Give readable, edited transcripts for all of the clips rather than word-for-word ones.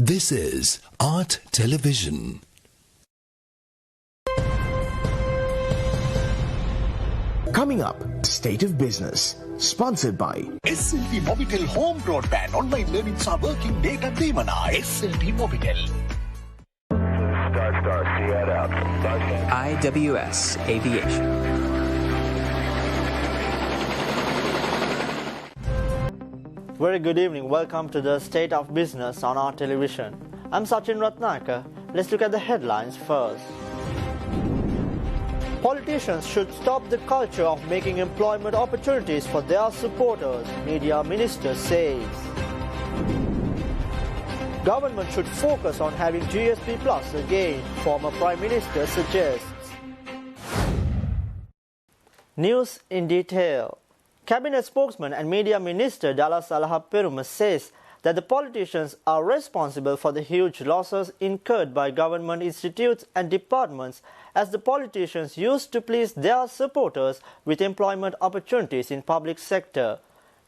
This is Art Television. Coming up, State of Business, sponsored by SLT Mobitel Home Broadband Online Learning Working Data Demana. SLT Mobitel. IWS Aviation. Very good evening. Welcome to the State of Business on our television. I'm Sachin Ratnaka. Let's look at the headlines first. Politicians should stop the culture of making employment opportunities for their supporters, Media Minister says. Government should focus on having GSP Plus again, former Prime Minister suggests. News in detail. Cabinet spokesman and Media Minister Dallas Alahaperuma says that the politicians are responsible for the huge losses incurred by government institutes and departments as the politicians used to please their supporters with employment opportunities in public sector.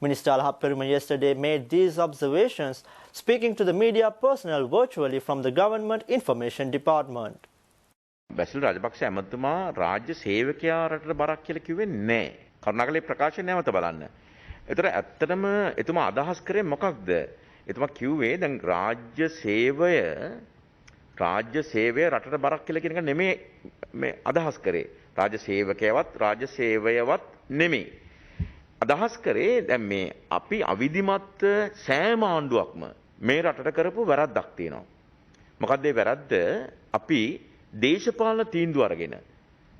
Minister Alahaperuma yesterday made these observations speaking to the media personnel virtually from the Government Information Department. Basil Rajapaksa ඇමතුමා රාජ්‍ය සේවකයා රටට බරක් කියලා කිව්වේ නැහැ. කරුණාකරලා මේ ප්‍රකාශය නැවත බලන්න. ඒතර ඇත්තටම එතුමා අදහස් කරේ මොකක්ද? එතුමා කිව්වේ දැන් රාජ්‍ය සේවය රටට බරක් කියලා කියන එක නෙමෙයි මේ අදහස් කරේ. රාජ්‍ය සේවකයවත් රාජ්‍ය සේවයවත් නෙමෙයි. අදහස් කරේ දැන් මේ අපි අවිධිමත් සෑම ආණ්ඩුවක්ම මේ රටට කරපු වැරද්දක් තියෙනවා. මොකක්ද ඒ වැරද්ද? අපි දේශපාලන තීන්දුව අරගෙන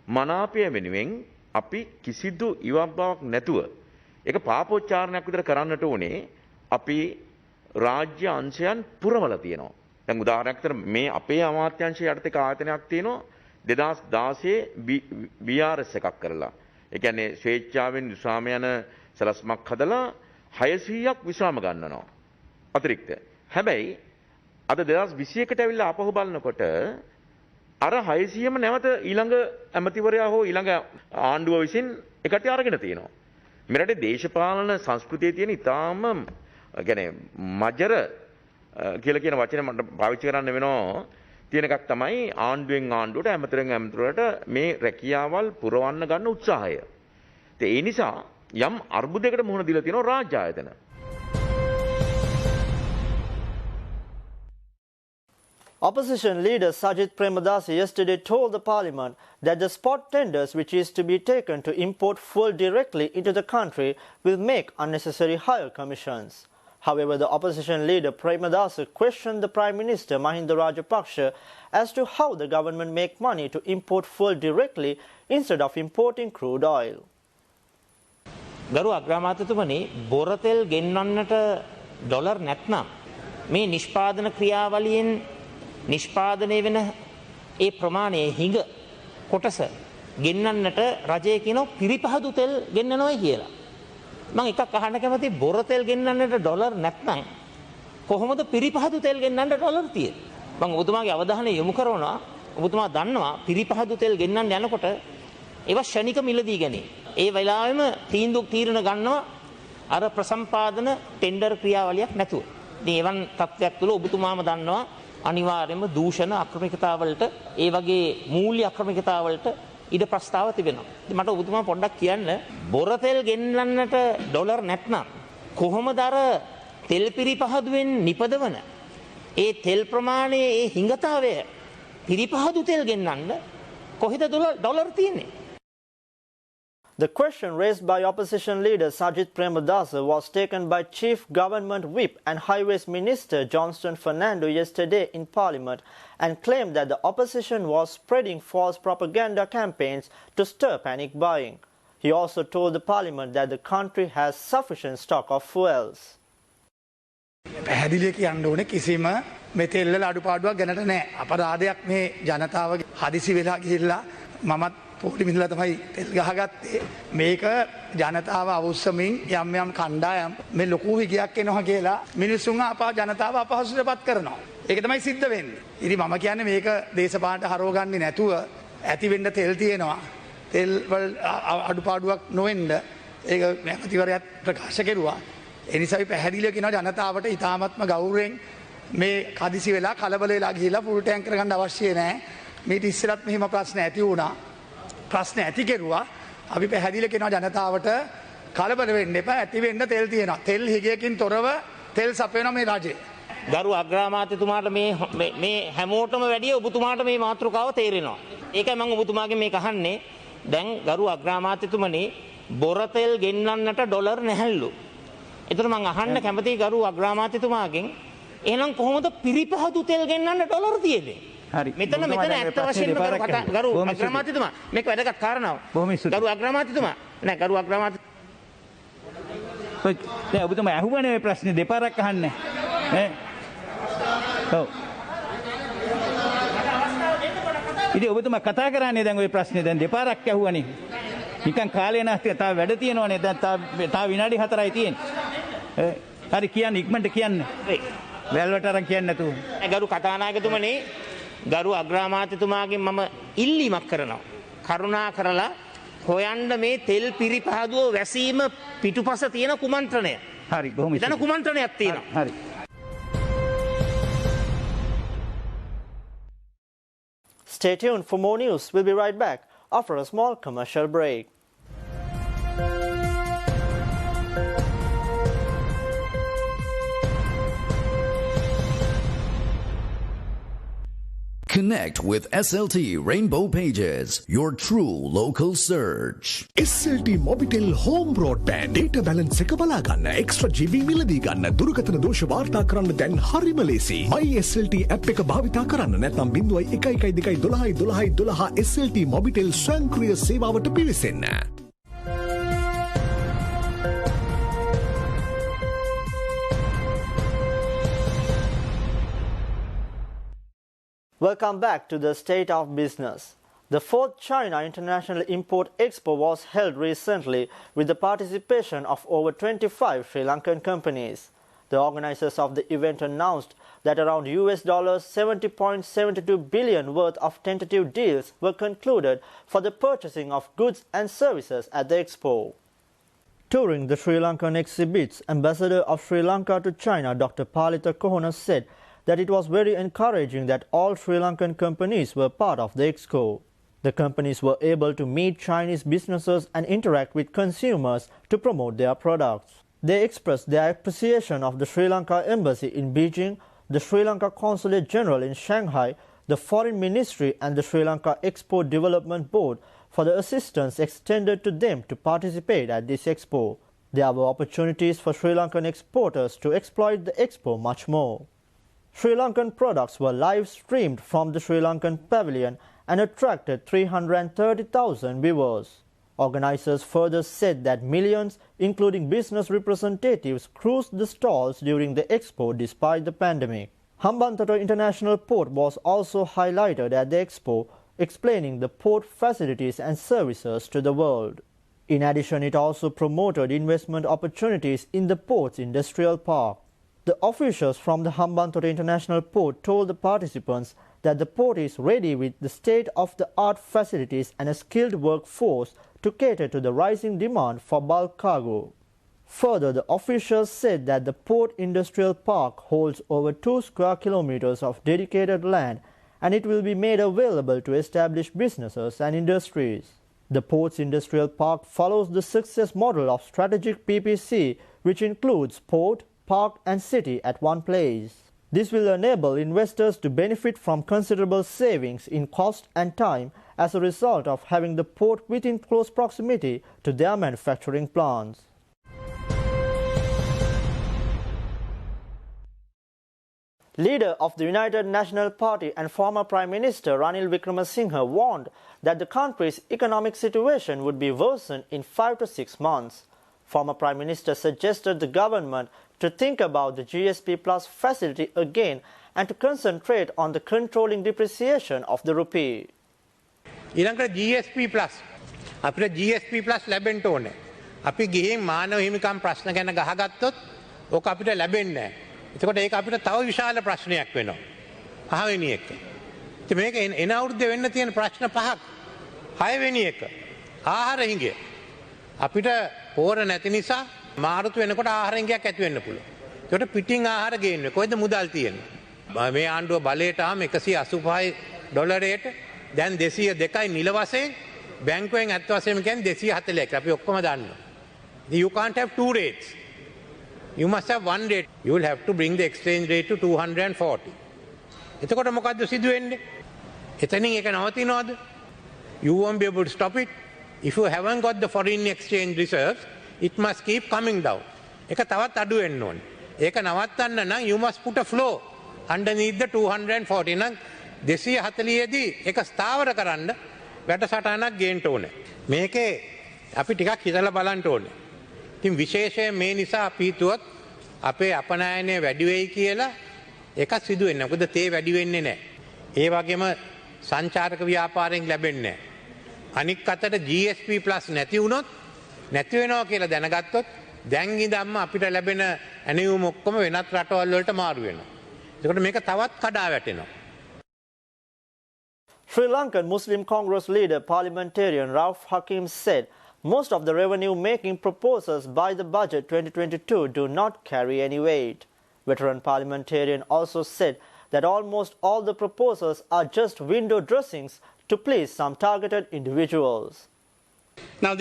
මනාපය වෙනුවෙන් අපි කිසිදු ඉවබ්බාවක් නැතුව ඒක පාපෝච්චාරණයක් විතර කරන්නට ඕනේ. අපි රාජ්‍ය අංශයන් පුරවලා තියෙනවා. දැන් උදාහරණයක් විතර මේ අපේ අමාත්‍යාංශය යටතේ ආයතනයක් තියෙනවා 2016 BRS එකක් කරලා. ඒ කියන්නේ ස්වේච්ඡාවෙන් විශ්‍රාම යන සලස්මක් හදලා 600ක් විශ්‍රාම ගන්නනවා අතිරික්ත. හැබැයි අද 2021ට ඇවිල්ලා ආපහු බලනකොට අර 600ම නැවත ඊළඟ ඇමතිවරයා හෝ ඊළඟ ආණ්ඩුව විසින් එකට අරගෙන තියෙනවා. මෙරටේ දේශපාලන සංස්කෘතියේ තියෙන ඉතාම කියන්නේ මජර කියලා කියන වචනේ මට පාවිච්චි කරන්න වෙනවා. තියෙන එකක් තමයි ආණ්ඩුවෙන් ආණ්ඩුවට ඇමතිවරෙන් ඇමතිවරට මේ රැකියාවල් පුරවන්න ගන්න උත්සාහය. ඒ නිසා යම් අර්බුදයකට මුහුණ දීලා තියෙනවා රාජ්‍ය ආයතන. Opposition leader Sajith Premadasa yesterday told the parliament that the spot tenders which is to be taken to import fuel directly into the country will make unnecessary higher commissions. However, the opposition leader Premadasa questioned the Prime Minister Mahinda Rajapaksa as to how the government make money to import fuel directly instead of importing crude oil. ගරු අග්‍රාමාත්‍යතුමනි බොරතෙල් ගෙන්වන්නට dollar නැත්නම් මේ නිෂ්පාදන ක්‍රියාවලියෙන් නිෂ්පාදනය වෙන ඒ ප්‍රමාණයේ හිඟ කොටස ගෙන්නන්නට රජය කියනවා පිරිපහදු තෙල් ගෙන්නනවායි කියලා. මම එකක් අහන්න කැමතියි බොර තෙල් ගෙන්නන්නට ඩොලර් නැත්නම් කොහොමද පිරිපහදු තෙල් ගෙන්නන්න ඩොලර් තියෙන්නේ? මම ඔබතුමාගේ අවධානය යොමු කරනවා ඔබතුමා දන්නවා පිරිපහදු තෙල් ගෙන්නන්න යනකොට ඒවා ශනික මිලදී ගැනීම. ඒ වෙලාවෙම තීරණ ගන්නවා අර ප්‍රසම්පාදන ටෙන්ඩර් ක්‍රියාවලියක් නැතුව. ඉතින් එවන් තත්ත්වයක් තුළ ඔබතුමාම දන්නවා අනිවාර්යයෙන්ම දූෂණ අක්‍රමිකතාවලට ඒ වගේ මූල්‍ය අක්‍රමිකතාවලට ඉඩ ප්‍රස්තාව තිබෙනවා. ඉතින් මට ඔබතුමා පොඩ්ඩක් කියන්න බොර තෙල් ගෙන්නන්නට ඩොලර් නැත්නම් කොහොමද අර තෙල් පිරිපහදුවෙන් නිපදවන ඒ තෙල් ප්‍රමාණයේ ඒ හිඟතාවය පිරිපහදු තෙල් ගෙන්නන්න කොහෙද ඩොලර් තියෙන්නේ? The question raised by opposition leader Sajith Premadasa was taken by Chief Government Whip and Highways Minister Johnston Fernando yesterday in Parliament and claimed that the opposition was spreading false propaganda campaigns to stir panic buying. He also told the Parliament that the country has sufficient stock of fuels. පැහැදිලිව කියන්න ඕනේ කිසිම මේ තෙල් වල අඩුපාඩුවක් ගැනට නැහැ. අපරාධයක් මේ ජනතාවගේ හදිසි වෙලා ගිහිල්ලා මමත් පොඩි මිනිහලා තමයි තෙල් ගහගත්තේ. මේක ජනතාව අවුස්සමින් යම් කණ්ඩායම් මේ ලොකු හිගයක් එනවා කියලා මිනිස්සුන් ජනතාව අපහසුතාවපත් කරනවා. ඒක තමයි සිද්ධ වෙන්නේ. ඉතින් මම කියන්නේ මේක දේශපාලනට හරවගන්නේ නැතුව ඇති වෙන්න තෙල් තියෙනවා. තෙල් වල අඩුපාඩුවක් නොවෙන්න ඒක මැතිවරයාත් ප්‍රකාශ කෙරුවා. ඒ නිසා අපි පැහැදිලිව කියනවා ජනතාවට ඉතාමත්ම ගෞරවයෙන් මේ කදිසි වෙලා කලබල වෙලා ගිහිලා ෆුල් ටැංක් කරගන්න අවශ්‍ය නැහැ. මේට ඉස්සරත් මෙහිම ප්‍රශ්න ඇති වුණා. ප්‍රශ්න ඇති කෙරුවා. අපි පැහැදිලි කරනවා ජනතාවට කලබල වෙන්න එපා. ඇති වෙන්න තෙල් තියෙනවා. තෙල් හිගයකින් තොරව තෙල් සපයනවා මේ රජය. ගරු අග්‍රාමාත්‍යතුමාට මේ හැමෝටම වැඩිය ඔබතුමාට මේ මාතෘකාව තේරෙනවා. ඒකයි මම ඔබතුමාගෙන් මේක අහන්නේ. දැන් ගරු අග්‍රාමාත්‍යතුමනි බොරතෙල් ගෙන්නන්නට ඩොලර් නැහැලු. ඒතර මම අහන්න කැමතියි ගරු අග්‍රාමාත්‍යතුමාගෙන් එහෙනම් කොහොමද පිරිපහදු තෙල් ගෙන්නන්න ඩොලර් තියෙන්නේ? හරි. මෙතන ඇත්ත වශයෙන්ම ගරු අග්‍රාමාත්‍යතුමා මේක වැදගත් කාරණාවක්. ගරු අග්‍රාමාත්‍යතුමා නෑ ගරු අග්‍රාමාත්‍ය දැන් ඔබතුමා අහුවනේ මේ ප්‍රශ්නේ දෙපාරක් අහන්නේ. ඈ. ඔව්. ඉතින් ඔබතුමා කතා කරන්නේ දැන් ওই ප්‍රශ්නේ දැන් දෙපාරක් ඇහුවනේ. නිකන් කාලේ නැස්තිය තාම වැඩ තියෙනවනේ දැන් තාම විනාඩි 4යි තියෙන්නේ. හරි කියන්න ඉක්මනට කියන්න. වැල්වට අරන් කියන්න නැතුව. ගරු කතානායකතුමනි ගරු අග්‍රාමාත්‍යතුමාගෙන් මම ඉල්ලීමක් කරනවා. කරුණා කරලා හොයන්න මේ තෙල් පිරිපහදුව වැසීම පිටුපස තියෙන කුමන්ත්‍රණය. හරි බොහොම එතන කුමන්ත්‍රණයක් තියෙනවා. හරි. Stay tuned for more news. We'll be right back after a small commercial break. Connect with SLT Rainbow Pages, your true local search. SLT Mobitel Home Broadband data balance එක බලා ගන්න extra GB මිලදී ගන්න දුරකථන දෝෂ වාර්තා කරන්න දැන් හරිම ලේසි. My SLT app එක භාවිතා කරන්න නැත්නම් 01121212 SLT Mobitel ස්වයංක්‍රීය සේවාවට පිවිසෙන්න. Welcome back to the State of Business. The 4th China International Import Expo was held recently with the participation of over 25 Sri Lankan companies. The organizers of the event announced that around $70.72 billion worth of tentative deals were concluded for the purchasing of goods and services at the expo. Touring the Sri Lankan exhibits, Ambassador of Sri Lanka to China Dr. Palitha Kohona said that it was very encouraging that all Sri Lankan companies were part of the expo. The companies were able to meet Chinese businesses and interact with consumers to promote their products. They expressed their appreciation of the Sri Lanka Embassy in Beijing, the Sri Lanka Consulate General in Shanghai, the Foreign Ministry and the Sri Lanka Export Development Board for the assistance extended to them to participate at this expo. There were opportunities for Sri Lankan exporters to exploit the expo much more. Sri Lankan products were live streamed from the Sri Lankan pavilion and attracted 330,000 viewers. Organizers further said that millions, including business representatives, cruised the stalls during the expo despite the pandemic. Hambantota International Port was also highlighted at the expo, explaining the port facilities and services to the world. In addition, it also promoted investment opportunities in the port's industrial park. The officials from the Hambantota International Port told the participants that the port is ready with the state-of-the-art facilities and a skilled workforce to cater to the rising demand for bulk cargo. Further, the officials said that the port industrial park holds over 2 square kilometers of dedicated land and it will be made available to establish businesses and industries. The port's industrial park follows the success model of strategic PPC, which includes port, park and city at one place. This will enable investors to benefit from considerable savings in cost and time as a result of having the port within close proximity to their manufacturing plants. Leader of the United National Party and former Prime Minister Ranil Wickremesinghe warned that the country's economic situation would be worsened in 5 to 6 months. Former Prime Minister suggested the government to think about the GSP Plus facility again and to concentrate on the controlling depreciation of the rupee. ඊළඟට GSP Plus අපිට GSP Plus ලැබෙන්න ඕනේ. අපි ගිහින් මානව හිමිකම් ප්‍රශ්න ගැන ගහගත්තොත් ඕක අපිට ලැබෙන්නේ නැහැ. එතකොට ඒක අපිට තව විශාල ප්‍රශ්නයක් වෙනවා. පහවෙනි එක. ඉතින් මේක එන අවුරුද්දේ වෙන්න තියෙන ප්‍රශ්න පහක්. හයවෙනි එක. ආහාර හිඟය. අපිට පෝර නැති නිසා මාරුතු වෙනකොට ආහාර හිඟයක් ඇති වෙන්න පුළුවන්. ඒකට පිටින් ආහාර ගේන්නේ. කොහෙද මුදල් තියෙන්නේ? මේ ආණ්ඩුව බලයට ආම 185 ඩොලරයට දැන් 202යි නිල වශයෙන් බැංකුවෙන් ඇත්ත වශයෙන්ම කියන්නේ 240ක්. අපි ඔක්කොම දන්නවා. You can't have two rates. You must have one rate. You will have to bring the exchange rate to 240. එතකොට මොකද්ද සිදු වෙන්නේ? එතනින් ඒක නවතිනවද? You won't be able to stop it. If you haven't got the foreign exchange reserves, it must keep coming down. ඒක තවත් අඩු වෙන්න ඕනේ. ඒක නවත්තන්න නම් you must put a floor underneath the 240. නම් 240 දී ඒක ස්ථාවර කරන්න වැඩසටහනක් ගේන්න ඕනේ. මේකේ අපි ටිකක් හිතලා බලන්න ඕනේ. ඉතින් විශේෂයෙන් මේ නිසා අපි හිතුවත් අපේ අපනයනය වැඩි වෙයි කියලා ඒක සිදු වෙන්නේ. මොකද තේ වැඩි වෙන්නේ නැහැ. ඒ වගේම සංචාරක ව්‍යාපාරයෙන් ලැබෙන්නේ නැහැ. අනික් අතට GSP+ නැති වුණොත් නැති වෙනවා කියලා දැනගත්තොත් දැන් ඉඳන්ම අපිට ලැබෙන ඇණයුම් ඔක්කොම වෙනත් රටවල් වලට මාරු වෙනවා. ඒකට මේක තවත් කඩා වැටෙනවා. Sri Lankan Muslim Congress leader parliamentarian Rauf Hakim said most of the revenue-making proposals by the budget 2022 do not carry any weight. Veteran parliamentarian also said that almost all the proposals are just window dressings to please some targeted individuals. Now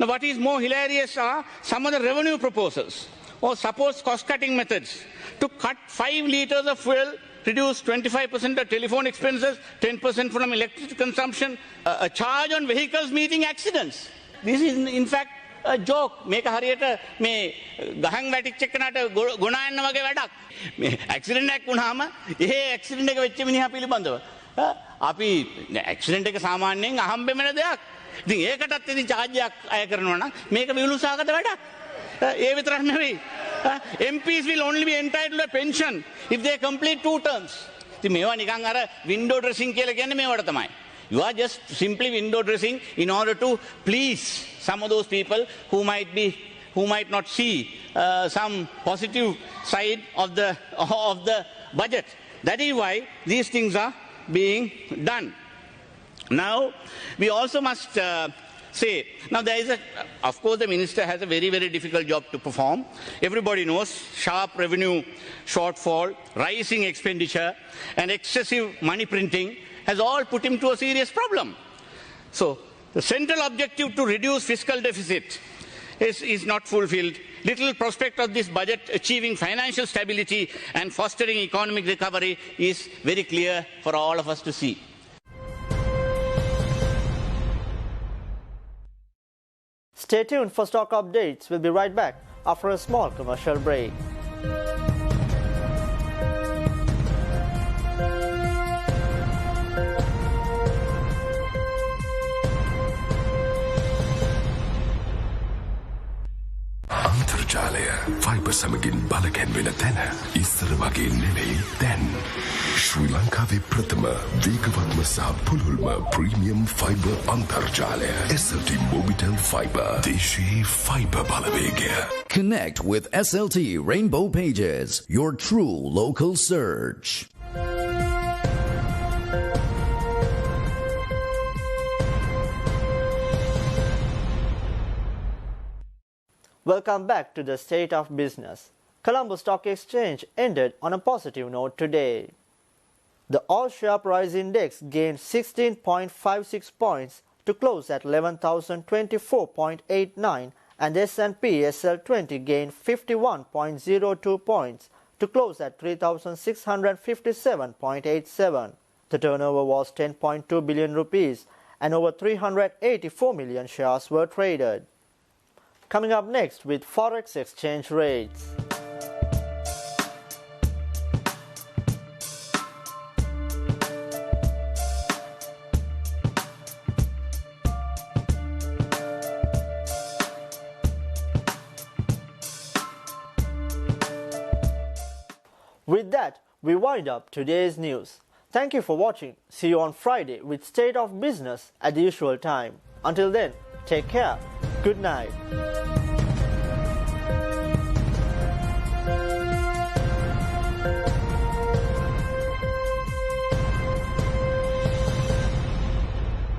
what is more hilarious are some of the revenue proposals or supposed cost-cutting methods to cut 5 litres of fuel, reduce 25% of telephone expenses, 10% from electricity consumption, a charge on vehicles meeting accidents. This is in fact a joke. මේක හරියට මේ ගහන් වැටිච්ච එකනට ගුණා යන්න වගේ වැඩක්. මේ accident එකක් වුණාම ඒ ඇක්සිඩන්ට් එක වෙච්ච මිනිහා පිළිබඳව අපි ඇක්සිඩන්ට් එක සාමාන්‍යයෙන් අහම්බෙම වෙන දෙයක්. ඉතින් ඒකටත් ඉතින් charge එකක් අය කරනවා නම් මේක විහිළුසහගත වැඩක්. ඒ විතරක් නෙවෙයි. MPs will only be entitled to a pension if they complete 2 terms. ඉතින් මේවා නිකන් අර window dressing කියලා කියන්නේ මේවට තමයි. You are just simply window dressing in order to please some of those people who might not see some positive side of the budget. That is why these things are being done. Now we also must say, now there is of course the minister has a very, very difficult job to perform. Everybody knows sharp revenue shortfall, rising expenditure and excessive money printing has all put him to a serious problem. So the central objective to reduce fiscal deficit is not fulfilled. Little prospect of this budget achieving financial stability and fostering economic recovery is very clear for all of us to see. Stay tuned for stock updates. We'll be right back after a small commercial break. අන්තර්ජාලය fibre සමගින් බලකැන්වෙන තැන ඉස්සර වගේ නෙවෙයි දැන් ශ්‍රී ලංකාවේ ප්‍රථම වේගවත්ම සහ පුළුල්ම ප්‍රීමියම් ෆයිබර් අන්තර්ජාලය SLT Mobitel Fiber දේශීය fibre Balawegaya. Connect with SLT Rainbow Pages, your true local surge. Welcome back to the State of Business. Colombo Stock Exchange ended on a positive note today. The all-share price index gained 16.56 points to close at 11,024.89 and S&P SL20 gained 51.02 points to close at 3,657.87. The turnover was 10.2 billion rupees and over 384 million shares were traded. Coming up next with Forex exchange rates. With that, we wind up today's news. Thank you for watching. See you on Friday with State of Business at the usual time. Until then, take care. Good night.